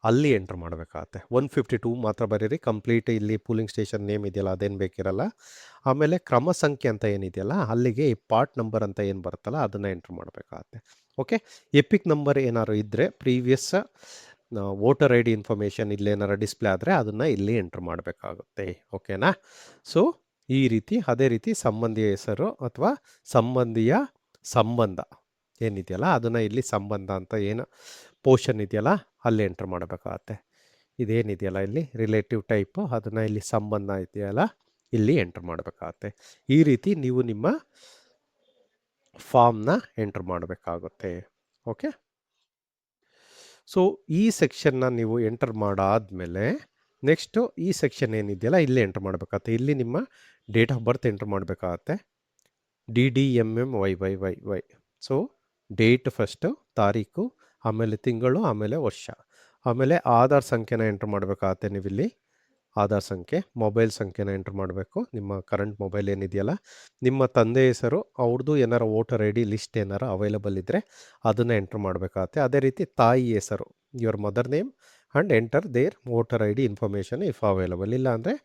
ಅಲ್ಲಿ ಎಂಟ್ರ್ ಮಾಡಬೇಕಾಗತ್ತೆ. 152 ಮಾತ್ರ ಬರೀರಿ, ಕಂಪ್ಲೀಟ್ ಇಲ್ಲಿ ಪೂಲಿಂಗ್ ಸ್ಟೇಷನ್ ನೇಮ್ ಇದೆಯಲ್ಲ ಅದೇನು ಬೇಕಿರಲ್ಲ. ಆಮೇಲೆ ಕ್ರಮ ಸಂಖ್ಯೆ ಅಂತ ಏನಿದೆಯಲ್ಲ ಅಲ್ಲಿಗೆ ಈ ಪಾರ್ಟ್ ನಂಬರ್ ಅಂತ ಏನು ಬರುತ್ತಲ್ಲ ಅದನ್ನು ಎಂಟ್ರ್ ಮಾಡಬೇಕಾಗತ್ತೆ. ಓಕೆ? ಎಪಿಕ್ ನಂಬರ್ ಏನಾದ್ರು ಇದ್ದರೆ previous voter I D information ಇಲ್ಲೇನಾರು ಡಿಸ್ಪ್ಲೇ ಆದರೆ ಅದನ್ನು ಇಲ್ಲಿ ಎಂಟ್ರ್ ಮಾಡಬೇಕಾಗುತ್ತೆ. ಓಕೆನಾ? ಸೊ ಈ ರೀತಿ, ಅದೇ ರೀತಿ ಸಂಬಂಧಿಯ ಹೆಸರು ಅಥವಾ ಸಂಬಂಧಿಯ ಸಂಬಂಧ ಏನಿದೆಯಲ್ಲ ಅದನ್ನು ಇಲ್ಲಿ ಸಂಬಂಧ ಅಂತ ಏನು ಪೋರ್ಷನ್ ಇದೆಯಲ್ಲ ಅಲ್ಲಿ ಎಂಟ್ರ್ ಮಾಡಬೇಕಾಗತ್ತೆ. ಇದೇನಿದೆಯಲ್ಲ ಇಲ್ಲಿ ರಿಲೇಟಿವ್ ಟೈಪು ಅದನ್ನು ಇಲ್ಲಿ ಸಂಬಂಧ ಇದೆಯಲ್ಲ ಇಲ್ಲಿ ಎಂಟ್ರ್ ಮಾಡಬೇಕಾಗತ್ತೆ. ಈ ರೀತಿ ನೀವು ನಿಮ್ಮ ಫಾರ್ಮ್ನ ಎಂಟ್ರ್ ಮಾಡಬೇಕಾಗುತ್ತೆ. ಓಕೆ? ಸೊ ಈ ಸೆಕ್ಷನ್ನ ನೀವು ಎಂಟರ್ ಮಾಡಾದಮೇಲೆ ನೆಕ್ಸ್ಟು ಈ ಸೆಕ್ಷನ್ ಏನಿದೆಯಲ್ಲ ಇಲ್ಲಿ ಎಂಟ್ರ್ ಮಾಡಬೇಕಾಗತ್ತೆ. ಇಲ್ಲಿ ನಿಮ್ಮ ಡೇಟ್ ಆಫ್ ಬರ್ತ್ ಎಂಟ್ರ್ ಮಾಡಬೇಕಾಗತ್ತೆ. DDMMYYYY. ಸೊ ಡೇಟ್ ಫಸ್ಟು, ತಾರೀಕು, ಆಮೇಲೆ ತಿಂಗಳು, ಆಮೇಲೆ ವರ್ಷ. ಆಮೇಲೆ ಆಧಾರ್ ಸಂಖ್ಯೆನ ಎಂಟ್ರ್ ಮಾಡಬೇಕಾಗತ್ತೆ ನೀವಿಲ್ಲಿ. ಆಧಾರ್ ಸಂಖ್ಯೆ, ಮೊಬೈಲ್ ಸಂಖ್ಯೆನ ಎಂಟ್ರ್ ಮಾಡಬೇಕು. ನಿಮ್ಮ ಕರೆಂಟ್ ಮೊಬೈಲ್ ಏನಿದೆಯಲ್ಲ, ನಿಮ್ಮ ತಂದೆ ಹೆಸರು, ಅವ್ರದ್ದು ಏನಾರು ವೋಟರ್ ಐ ಡಿ ಲಿಸ್ಟ್ ಏನಾರು ಅವೈಲಬಲ್ ಇದ್ದರೆ ಅದನ್ನು ಎಂಟ್ರ್ ಮಾಡಬೇಕಾಗತ್ತೆ. ಅದೇ ರೀತಿ ತಾಯಿ ಹೆಸರು, your mother name and enter their voter I D information if available. ಇಲ್ಲಾಂದರೆ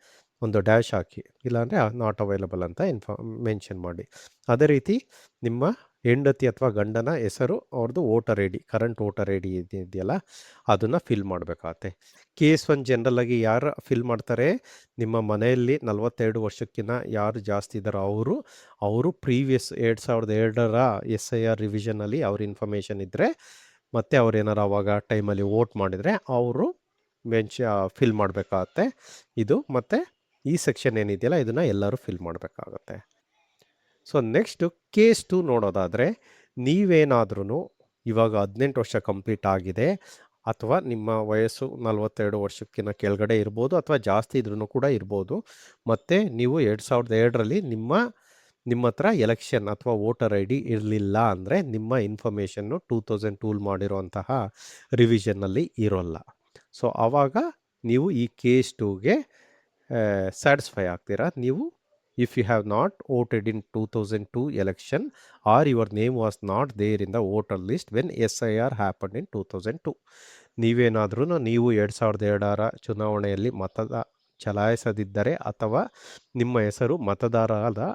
ಒಂದು ಡ್ಯಾಶ್ ಹಾಕಿ, ಇಲ್ಲಾಂದರೆ ನಾಟ್ ಅವೈಲಬಲ್ ಅಂತ ಮೆನ್ಷನ್ ಮಾಡಿ. ಅದೇ ರೀತಿ ನಿಮ್ಮ ಹೆಂಡತಿ ಅಥವಾ ಗಂಡನ ಹೆಸರು, ಅವ್ರದ್ದು voter I D, current voter I D ಇದೆಯಲ್ಲ ಅದನ್ನು ಫಿಲ್ ಮಾಡಬೇಕಾಗತ್ತೆ. ಕೇಸ್ 1 ಜನರಲಾಗಿ ಯಾರು ಫಿಲ್ ಮಾಡ್ತಾರೆ, ನಿಮ್ಮ ಮನೆಯಲ್ಲಿ 42 ವರ್ಷಕ್ಕಿಂತ ಯಾರು ಜಾಸ್ತಿ ಇದ್ದಾರೋ ಅವರು ಪ್ರೀವಿಯಸ್ 2002ರ SIR ರಿವಿಷನಲ್ಲಿ ಅವ್ರ ಇನ್ಫಾರ್ಮೇಷನ್ ಇದ್ದರೆ, ಮತ್ತು ಅವ್ರೇನಾರು ಅವಾಗ ಟೈಮಲ್ಲಿ ವೋಟ್ ಮಾಡಿದರೆ ಅವರು ಫಿಲ್ ಮಾಡಬೇಕಾಗತ್ತೆ ಇದು. ಮತ್ತು ಈ ಸೆಕ್ಷನ್ ಏನಿದೆಯಲ್ಲ ಇದನ್ನು ಎಲ್ಲರೂ ಫಿಲ್ ಮಾಡಬೇಕಾಗತ್ತೆ. ಸೊ ನೆಕ್ಸ್ಟು ಕೇಸ್ 2 ನೋಡೋದಾದರೆ, ನೀವೇನಾದ್ರೂ ಇವಾಗ 18 ವರ್ಷ ಕಂಪ್ಲೀಟ್ ಆಗಿದೆ, ಅಥವಾ ನಿಮ್ಮ ವಯಸ್ಸು 42 ವರ್ಷಕ್ಕಿಂತ ಕೆಳಗಡೆ ಇರ್ಬೋದು, ಅಥವಾ ಜಾಸ್ತಿ ಇದ್ರೂ ಕೂಡ ಇರ್ಬೋದು, ಮತ್ತು ನೀವು 2002ರಲ್ಲಿ ನಿಮ್ಮ ಹತ್ರ ಎಲೆಕ್ಷನ್ ಅಥವಾ ವೋಟರ್ ಐ ಡಿ ಇರಲಿಲ್ಲ ಅಂದರೆ ನಿಮ್ಮ ಇನ್ಫಾರ್ಮೇಷನ್ನು 2002 ಮಾಡಿರೋಂತಹ ರಿವಿಷನ್ನಲ್ಲಿ ಇರೋಲ್ಲ. ಸೊ ಆವಾಗ ನೀವು ಈ ಕೇಸ್ 2ಗೆ ಸ್ಯಾಟಿಸ್ಫೈ ಆಗ್ತೀರಾ. ನೀವು if you have not voted in 2002 election or your name was not there in the voter list when SIR happen in 2002. ನೀವೇನಾದ್ರೂ ನೀವು 2002ರ ಚುನಾವಣೆಯಲ್ಲಿ ಚಲಾಯಿಸದಿದ್ದರೆ, ಅಥವಾ ನಿಮ್ಮ ಹೆಸರು ಮತದಾರರ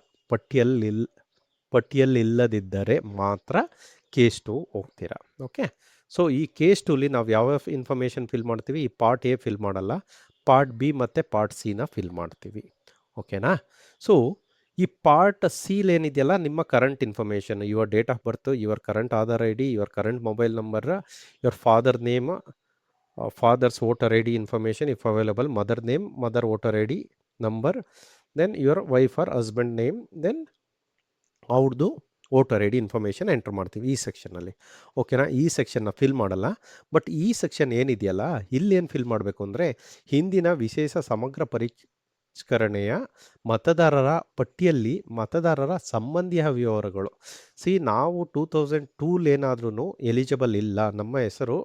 ಪಟ್ಟಿಯಲ್ಲಿಲ್ಲದಿದ್ದರೆ ಮಾತ್ರ ಕೇಸ್ 2 ಹೋಗ್ತೀರಾ. ಓಕೆ. ಸೊ ಈ ಕೇಸ್ 2ಲಿ ನಾವು ಯಾವ ಇನ್ಫಾರ್ಮೇಷನ್ ಫಿಲ್ ಮಾಡ್ತೀವಿ, ಈ ಪಾರ್ಟ್ ಎ ಫಿಲ್ ಮಾಡಲ್ಲ, ಪಾರ್ಟ್ ಬಿ ಮತ್ತು ಪಾರ್ಟ್ ಸಿನ ಫಿಲ್ ಮಾಡ್ತೀವಿ. ಓಕೆನಾ. ಸೊ ಈ ಪಾರ್ಟ್ ಸಿಲಿ ಏನಿದೆಯಲ್ಲ, ನಿಮ್ಮ current information, your date of birth, your current Aadhaar I D, your current mobile number, your father name, father's voter I D information if available, mother name, mother voter I D number, then your wife or husband name, then ಅವ್ರದ್ದು voter I D information entry ಮಾಡ್ತೀವಿ ಈ ಸೆಕ್ಷನಲ್ಲಿ. ಓಕೆನಾ. ಈ ಸೆಕ್ಷನ್ನ fill ಮಾಡಲ್ಲ. But ಈ section ಏನಿದೆಯಲ್ಲ, ಇಲ್ಲೇನು ಫಿಲ್ ಮಾಡಬೇಕು ಅಂದರೆ, ಹಿಂದಿನ ವಿಶೇಷ ಸಮಗ್ರ ಪರಿಷ್ಕರಣೆಯ ಮತದಾರರ ಪಟ್ಟಿಯಲ್ಲಿ ಮತದಾರರ ಸಂಬಂಧಿಯ ವಿವರಗಳು. ನಾವು 2002 ಎಲಿಜಿಬಲ್ ಇಲ್ಲ, ನಮ್ಮ ಹೆಸರು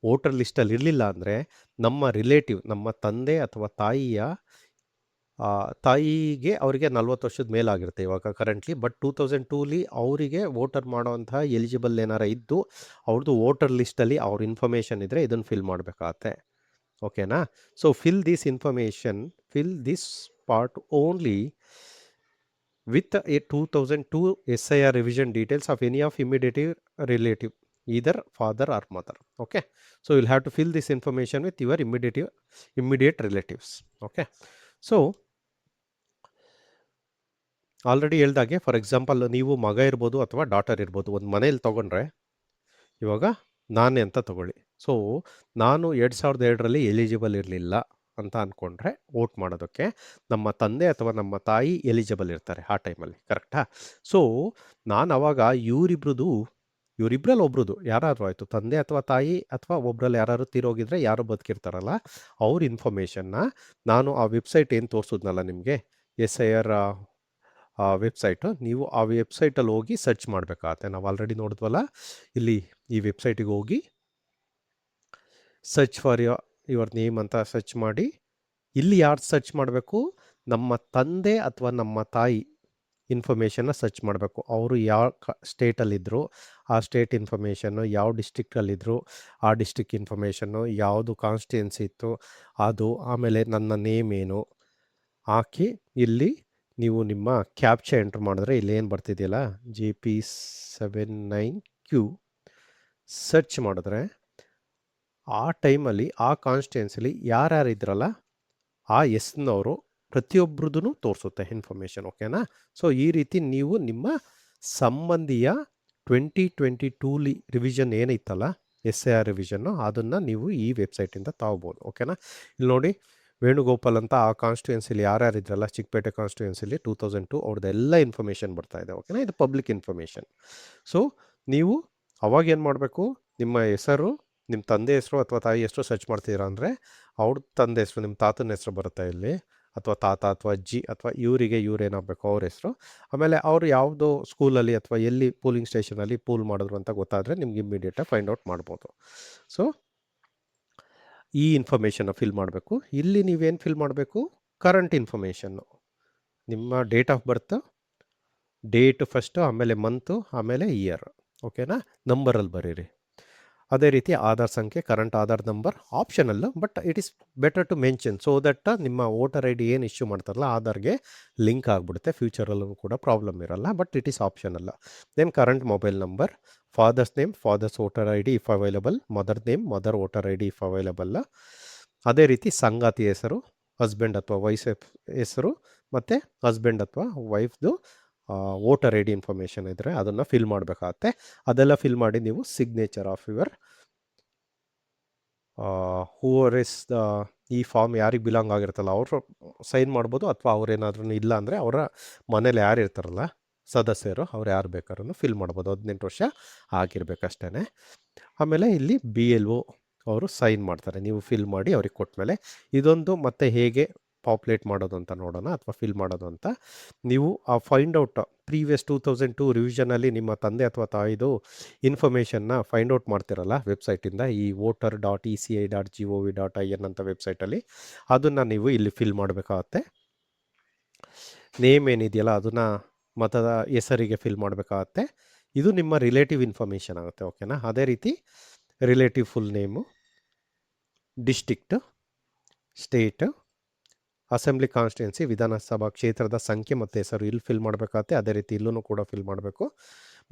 ವೋಟರ್ ಲಿಸ್ಟಲ್ಲಿ ಇರಲಿಲ್ಲ ಅಂದರೆ, ನಮ್ಮ ರಿಲೇಟಿವ್, ನಮ್ಮ ತಂದೆ ಅಥವಾ ತಾಯಿಗೆ ಅವರಿಗೆ 40 ವರ್ಷದ ಮೇಲಾಗಿರುತ್ತೆ ಇವಾಗ ಕರೆಂಟ್ಲಿ. ಬಟ್ 2002ಲಿ ಅವರಿಗೆ ವೋಟರ್ ಮಾಡೋವಂತಹ ಎಲಿಜಿಬಲ್ ಏನಾರ ಇದ್ದು, ಅವ್ರದ್ದು ವೋಟರ್ ಲಿಸ್ಟಲ್ಲಿ ಅವ್ರ ಇನ್ಫಾರ್ಮೇಷನ್ ಇದ್ದರೆ ಇದನ್ನು ಫಿಲ್ ಮಾಡಬೇಕಾಗತ್ತೆ. ಓಕೆನಾ. So fill this part only with a 2002 SIR revision details of any of immediate relative, either father or mother. Okay. So you'll have to fill this information with your immediate relatives. Okay. So already ಹೇಳ್ದಾಗೆ, for example ನೀವು ಮಗ ಇರ್ಬೋದು ಅಥವಾ daughter ಇರ್ಬೋದು. ಒಂದು ಮನೇಲಿ ತೊಗೊಂಡ್ರೆ, ಇವಾಗ ನಾನೇ ಅಂತ ತಗೊಳ್ಳಿ. ಸೊ ನಾನು 2002ರಲ್ಲಿ ಎಲಿಜಿಬಲ್ ಇರಲಿಲ್ಲ ಅಂತ ಅಂದ್ಕೊಂಡ್ರೆ ವೋಟ್ ಮಾಡೋದಕ್ಕೆ, ನಮ್ಮ ತಂದೆ ಅಥವಾ ನಮ್ಮ ತಾಯಿ ಎಲಿಜಿಬಲ್ ಇರ್ತಾರೆ ಆ ಟೈಮಲ್ಲಿ. ಕರೆಕ್ಟಾ. ಸೊ ನಾನು ಅವಾಗ ಇವರಿಬ್ಬರಲ್ಲಿ ಒಬ್ರದ್ದು ಯಾರಾದರೂ ಆಯಿತು, ತಂದೆ ಅಥವಾ ತಾಯಿ, ಅಥವಾ ಒಬ್ಬರಲ್ಲಿ ಯಾರು ತೀರೋಗಿದ್ರೆ, ಯಾರು ಬದುಕಿರ್ತಾರಲ್ಲ ಅವ್ರ ಇನ್ಫಾರ್ಮೇಷನ್ನ ನಾನು ಆ ವೆಬ್ಸೈಟ್ ಏನು ತೋರಿಸಿದ್ನಲ್ಲ ನಿಮಗೆ, SIR ವೆಬ್ಸೈಟು, ನೀವು ಆ ವೆಬ್ಸೈಟಲ್ಲಿ ಹೋಗಿ ಸರ್ಚ್ ಮಾಡಬೇಕಾಗತ್ತೆ. ನಾವು ಆಲ್ರೆಡಿ ನೋಡಿದ್ವಲ್ಲ, ಇಲ್ಲಿ ಈ ವೆಬ್ಸೈಟಿಗೆ ಹೋಗಿ ಸರ್ಚ್ ಫಾರ್ ಯುವರ್ ನೇಮ್ ಅಂತ ಸರ್ಚ್ ಮಾಡಿ, ಇಲ್ಲಿ ಯಾರು ಸರ್ಚ್ ಮಾಡಬೇಕು, ನಮ್ಮ ತಂದೆ ಅಥವಾ ನಮ್ಮ ತಾಯಿ ಇನ್ಫಾರ್ಮೇಷನ್ನ ಸರ್ಚ್ ಮಾಡಬೇಕು. ಅವರು ಯಾವ ಸ್ಟೇಟಲ್ಲಿದ್ದರು, ಆ ಸ್ಟೇಟ್ ಇನ್ಫಾರ್ಮೇಷನ್ನು, ಯಾವ ಡಿಸ್ಟ್ರಿಕ್ಟಲ್ಲಿದ್ದರು ಆ ಡಿಸ್ಟ್ರಿಕ್ಟ್ ಇನ್ಫಾರ್ಮೇಷನ್ನು, ಯಾವುದು ಕಾನ್ಸ್ಟಿಟ್ಯೂನ್ಸಿ ಇತ್ತು ಅದು, ಆಮೇಲೆ ನನ್ನ ನೇಮ್ ಏನು ಹಾಕಿ, ಇಲ್ಲಿ ನೀವು ನಿಮ್ಮ ಕ್ಯಾಪ್ಚಾ ಎಂಟ್ರ್ ಮಾಡಿದ್ರೆ ಇಲ್ಲೇನು ಬರ್ತಿದೆಯಲ್ಲ JP79Q ಸರ್ಚ್ ಮಾಡಿದ್ರೆ, ಆ ಟೈಮಲ್ಲಿ ಆ ಕಾನ್ಸ್ಟಿಟ್ಯೂನ್ಸಿಲಿ ಯಾರ್ಯಾರು ಇದ್ರಲ್ಲ ಆ ಎಸ್ನವರು ಪ್ರತಿಯೊಬ್ಬರದ್ದು ತೋರಿಸುತ್ತೆ ಇನ್ಫಾರ್ಮೇಷನ್. ಓಕೆನಾ. ಸೊ ಈ ರೀತಿ ನೀವು ನಿಮ್ಮ ಸಂಬಂಧಿಯ 2022ಲಿ ರಿವಿಷನ್ ಏನೈತಲ್ಲ SIR ರಿವಿಷನ್ನು, ಅದನ್ನು ನೀವು ಈ ವೆಬ್ಸೈಟಿಂದ ತಗೋಬೋದು. ಓಕೆನಾ. ಇಲ್ಲಿ ನೋಡಿ, ವೇಣುಗೋಪಾಲ್ ಅಂತ ಆ ಕಾನ್ಸ್ಟಿಟ್ಯೂನ್ಸಿಲಿ ಯಾರ್ಯಾರಿದ್ರಲ್ಲ, ಚಿಕ್ಕಪೇಟೆ ಕಾನ್ಸ್ಟಿಟ್ಯೂನ್ಸಿಲಿ 2002 ಅವ್ರದ್ದೆಲ್ಲ ಇನ್ಫಾರ್ಮೇಷನ್ ಬರ್ತಾಯಿದೆ. ಓಕೆನಾ. ಇದು ಪಬ್ಲಿಕ್ ಇನ್ಫಾರ್ಮೇಷನ್. ಸೊ ನೀವು ಅವಾಗೇನು ಮಾಡಬೇಕು, ನಿಮ್ಮ ಹೆಸರು ನಿಮ್ಮ ತಂದೆ ಹೆಸರು ಅಥವಾ ತಾಯಿ ಹೆಸರು ಸರ್ಚ್ ಮಾಡ್ತೀರಾ ಅಂದರೆ ಅವ್ರ ತಂದೆ ಹೆಸರು, ನಿಮ್ಮ ತಾತನ ಹೆಸರು ಬರುತ್ತೆ ಇಲ್ಲಿ, ಅಥವಾ ತಾತ ಅಥವಾ ಅಜ್ಜಿ ಅಥವಾ ಇವರಿಗೆ ಏನಾಗಬೇಕು ಅವ್ರ ಹೆಸರು. ಆಮೇಲೆ ಅವರು ಯಾವುದೋ ಸ್ಕೂಲಲ್ಲಿ ಅಥವಾ ಎಲ್ಲಿ ಪೂಲಿಂಗ್ ಸ್ಟೇಷನಲ್ಲಿ ಪೂಲ್ ಮಾಡಿದ್ರು ಅಂತ ಗೊತ್ತಾದರೆ ನಿಮ್ಗೆ ಇಮ್ಮಿಡಿಯೇಟಾಗಿ ಫೈಂಡ್ ಔಟ್ ಮಾಡ್ಬೋದು. ಸೊ ಈ ಇನ್ಫಾರ್ಮೇಷನ್ನ ಫಿಲ್ ಮಾಡಬೇಕು. ಇಲ್ಲಿ ನೀವೇನು ಫಿಲ್ ಮಾಡಬೇಕು? ಕರೆಂಟ್ ಇನ್ಫಾರ್ಮೇಷನ್ನು, ನಿಮ್ಮ date of birth, date first, ಆಮೇಲೆ ಮಂತು, ಆಮೇಲೆ ಇಯರ್. ಓಕೆನಾ? ನಂಬರಲ್ಲಿ ಬರೀರಿ. ಅದೇ ರೀತಿ ಆಧಾರ್ ಸಂಖ್ಯೆ, current Aadhaar number optional, but it is better to mention so that ನಿಮ್ಮ ವೋಟರ್ ಐ ಡಿ ಏನು ಇಶ್ಯೂ ಮಾಡ್ತಾರಲ್ಲ ಆಧಾರ್ಗೆ ಲಿಂಕ್ ಆಗಿಬಿಡುತ್ತೆ. ಫ್ಯೂಚರಲ್ಲೂ ಕೂಡ ಪ್ರಾಬ್ಲಮ್ ಇರಲ್ಲ, ಬಟ್ ಇಟ್ ಈಸ್ ಆಪ್ಷನಲ್ಲ. Then current mobile number, fathers name, father's voter I D if available, mother name, mother voter I D if available. ಅದೇ ರೀತಿ ಸಂಗಾತಿ ಹೆಸರು, ಹಸ್ಬೆಂಡ್ ಅಥವಾ ವೈಫ್ ಹೆಸರು, ಮತ್ತು ಹಸ್ಬೆಂಡ್ ಅಥವಾ ವೈಫ್ದು ವೋಟರ್ ಐ ಡಿ ಇನ್ಫಾರ್ಮೇಷನ್ ಇದ್ದರೆ ಅದನ್ನು ಫಿಲ್ ಮಾಡಬೇಕಾಗತ್ತೆ. ಅದೆಲ್ಲ ಫಿಲ್ ಮಾಡಿ ನೀವು ಸಿಗ್ನೇಚರ್ ಆಫ್ ಯುವರ್ ಹೂವರ್ ಇಸ್ ಈ ಫಾರ್ಮ್ ಯಾರಿಗೆ ಬಿಲಾಂಗ್ ಆಗಿರುತ್ತಲ್ಲ ಅವರು ಸೈನ್ ಮಾಡ್ಬೋದು, ಅಥವಾ ಅವ್ರೇನಾದ್ರೂ ಇಲ್ಲ ಅಂದರೆ ಅವರ ಮನೇಲಿ ಯಾರು ಇರ್ತಾರಲ್ಲ ಸದಸ್ಯರು ಅವ್ರು ಯಾರು ಬೇಕಾದ್ರೂ ಫಿಲ್ ಮಾಡ್ಬೋದು. 18 ವರ್ಷ ಆಗಿರ್ಬೇಕಷ್ಟೇ. ಆಮೇಲೆ ಇಲ್ಲಿ BLO ಅವರು ಸೈನ್ ಮಾಡ್ತಾರೆ, ನೀವು ಫಿಲ್ ಮಾಡಿ ಅವ್ರಿಗೆ ಕೊಟ್ಟಮೇಲೆ. ಇದೊಂದು ಮತ್ತೆ ಹೇಗೆ ಪಾಪ್ಯುಲೇಟ್ ಮಾಡೋದು ಅಂತ ನೋಡೋಣ, ಅಥವಾ ಫಿಲ್ ಮಾಡೋದು ಅಂತ. ನೀವು ಆ ಫೈಂಡ್ ಔಟ್ ಪ್ರೀವಿಯಸ್ 2002 ರಿವಿಷನಲ್ಲಿ ನಿಮ್ಮ ತಂದೆ ಅಥವಾ ತಾಯಿದು ಇನ್ಫಾರ್ಮೇಷನ್ನ ಫೈಂಡ್ ಔಟ್ ಮಾಡ್ತಿರಲ್ಲ ವೆಬ್ಸೈಟಿಂದ, ಈ voter.eci.gov.in ಅಂತ ವೆಬ್ಸೈಟಲ್ಲಿ, ಅದನ್ನು ನೀವು ಇಲ್ಲಿ ಫಿಲ್ ಮಾಡಬೇಕಾಗತ್ತೆ. ನೇಮ್ ಏನಿದೆಯಲ್ಲ ಅದನ್ನು ಮತದ ಹೆಸರಿಗೆ ಫಿಲ್ ಮಾಡಬೇಕಾಗತ್ತೆ. ಇದು ನಿಮ್ಮ ರಿಲೇಟಿವ್ ಇನ್ಫಾರ್ಮೇಷನ್ ಆಗುತ್ತೆ. ಓಕೆನಾ? ಅದೇ ರೀತಿ relative full name, district, state, assembly constituency, ವಿಧಾನಸಭಾ ಕ್ಷೇತ್ರದ ಸಂಖ್ಯೆ ಮತ್ತು ಹೆಸರು ಇಲ್ಲಿ ಫಿಲ್ ಮಾಡಬೇಕಾಗತ್ತೆ. ಅದೇ ರೀತಿ ಇಲ್ಲೂ ಕೂಡ ಫಿಲ್ ಮಾಡಬೇಕು.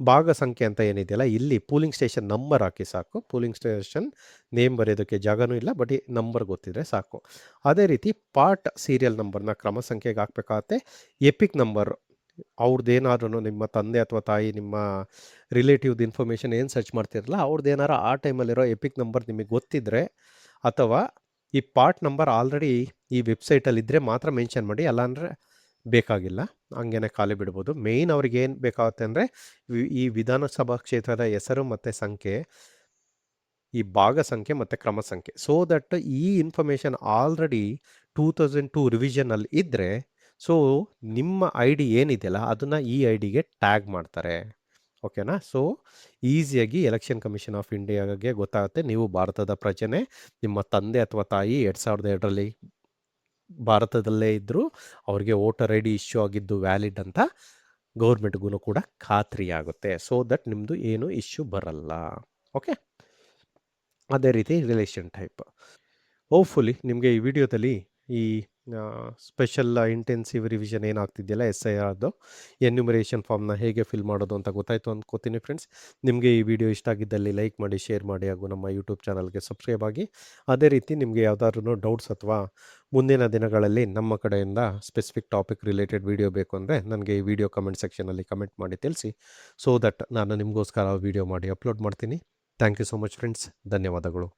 ಭಾಗ ಸಂಖ್ಯೆ ಅಂತ ಏನಿದೆಯಲ್ಲ ಇಲ್ಲಿ ಪೂಲಿಂಗ್ ಸ್ಟೇಷನ್ ನಂಬರ್ ಹಾಕಿ ಸಾಕು. ಪೂಲಿಂಗ್ ಸ್ಟೇಷನ್ ನೇಮ್ ಬರೆಯೋದಕ್ಕೆ ಜಾಗನೂ ಇಲ್ಲ, ಬಟ್ ಈ ನಂಬರ್ ಗೊತ್ತಿದ್ರೆ ಸಾಕು. ಅದೇ ರೀತಿ ಪಾರ್ಟ್ ಸೀರಿಯಲ್ ನಂಬರ್ನ ಕ್ರಮ ಸಂಖ್ಯೆಗೆ ಹಾಕಬೇಕಾಗತ್ತೆ. ಎಪಿಕ್ ನಂಬರ್ ಅವ್ರದ್ದೇನಾದ್ರೂ ನಿಮ್ಮ ತಂದೆ ಅಥವಾ ತಾಯಿ ನಿಮ್ಮ ರಿಲೇಟಿವ್ದು ಇನ್ಫಾರ್ಮೇಷನ್ ಏನು ಸರ್ಚ್ ಮಾಡ್ತಿರಲ್ಲ ಅವ್ರದ್ದೇನಾರು ಆ ಟೈಮಲ್ಲಿರೋ ಎಪಿಕ್ ನಂಬರ್ ನಿಮಗೆ ಗೊತ್ತಿದ್ದರೆ, ಅಥವಾ ಈ ಪಾರ್ಟ್ ನಂಬರ್ ಆಲ್ರೆಡಿ ಈ ವೆಬ್ಸೈಟಲ್ಲಿದ್ದರೆ ಮಾತ್ರ ಮೆನ್ಷನ್ ಮಾಡಿ, ಅಲ್ಲಾಂದರೆ ಬೇಕಾಗಿಲ್ಲ, ಹಂಗೇನೆ ಖಾಲಿ ಬಿಡ್ಬೋದು. ಮೇಯ್ನ್ ಅವ್ರಿಗೆ ಏನು ಬೇಕಾಗುತ್ತೆ ಅಂದರೆ ಈ ವಿಧಾನಸಭಾ ಕ್ಷೇತ್ರದ ಹೆಸರು ಮತ್ತು ಸಂಖ್ಯೆ, ಈ ಭಾಗ ಸಂಖ್ಯೆ ಮತ್ತು ಕ್ರಮ ಸಂಖ್ಯೆ. ಸೊ ದಟ್ ಈ ಇನ್ಫಾರ್ಮೇಷನ್ ಆಲ್ರೆಡಿ 2002 ರಿವಿಷನಲ್ಲಿ ಇದ್ದರೆ, ಸೊ ನಿಮ್ಮ ಐ ಡಿ ಏನಿದೆಯಲ್ಲ ಅದನ್ನು ಈ ಐ ಡಿಗೆ ಟ್ಯಾಗ್ ಮಾಡ್ತಾರೆ. ಓಕೆನಾ? ಸೊ ಈಸಿಯಾಗಿ ಎಲೆಕ್ಷನ್ ಕಮಿಷನ್ ಆಫ್ ಇಂಡಿಯಾಗೆ ಗೊತ್ತಾಗುತ್ತೆ ನೀವು ಭಾರತದ ಪ್ರಜೆನೇ, ನಿಮ್ಮ ತಂದೆ ಅಥವಾ ತಾಯಿ 2002ರಲ್ಲಿ ಭಾರತದಲ್ಲೇ ಇದ್ದರೂ ಅವ್ರಿಗೆ ವೋಟರ್ ಐ ಡಿ ಇಶ್ಯೂ ಆಗಿದ್ದು ವ್ಯಾಲಿಡ್ ಅಂತ ಗೌರ್ಮೆಂಟ್ಗೂ ಕೂಡ ಖಾತ್ರಿ ಆಗುತ್ತೆ. ಸೊ ದಟ್ ನಿಮ್ಮದು ಏನು ಇಶ್ಯೂ ಬರಲ್ಲ. ಓಕೆ? ಅದೇ ರೀತಿ ರಿಲೇಷನ್ ಟೈಪ್. ಹೋಪ್ಫುಲಿ ನಿಮಗೆ ಈ ವಿಡಿಯೋದಲ್ಲಿ ಈ ಸ್ಪೆಷಲ್ ಇಂಟೆನ್ಸಿವ್ ರಿವಿಷನ್ ಏನಾಗ್ತಿದೆಯಲ್ಲ SIRದು ಎನ್ಯುಮರೇಷನ್ ಫಾರ್ಮ್ನ ಹೇಗೆ ಫಿಲ್ ಮಾಡೋದು ಅಂತ ಗೊತ್ತಾಯಿತು ಅಂದ್ಕೋತೀನಿ ಫ್ರೆಂಡ್ಸ್. ನಿಮಗೆ ಈ ವಿಡಿಯೋ ಇಷ್ಟ ಆಗಿದ್ದಲ್ಲಿ ಲೈಕ್ ಮಾಡಿ, ಶೇರ್ ಮಾಡಿ, ಹಾಗೂ ನಮ್ಮ ಯೂಟ್ಯೂಬ್ ಚಾನಲ್ಗೆ ಸಬ್ಸ್ಕ್ರೈಬ್ ಆಗಿ. ಅದೇ ರೀತಿ ನಿಮಗೆ ಯಾವುದಾದ್ರೂ ಡೌಟ್ಸ್ ಅಥವಾ ಮುಂದಿನ ದಿನಗಳಲ್ಲಿ ನಮ್ಮ ಕಡೆಯಿಂದ ಸ್ಪೆಸಿಫಿಕ್ ಟಾಪಿಕ್ ರಿಲೇಟೆಡ್ ವಿಡಿಯೋ ಬೇಕು ಅಂದರೆ ನನಗೆ ಈ ವಿಡಿಯೋ ಕಮೆಂಟ್ ಸೆಕ್ಷನಲ್ಲಿ ಕಮೆಂಟ್ ಮಾಡಿ ತಿಳಿಸಿ. ಸೊ ದಟ್ ನಾನು ನಿಮಗೋಸ್ಕರ ವಿಡಿಯೋ ಮಾಡಿ ಅಪ್ಲೋಡ್ ಮಾಡ್ತೀನಿ. Thank you so much friends. ಧನ್ಯವಾದಗಳು.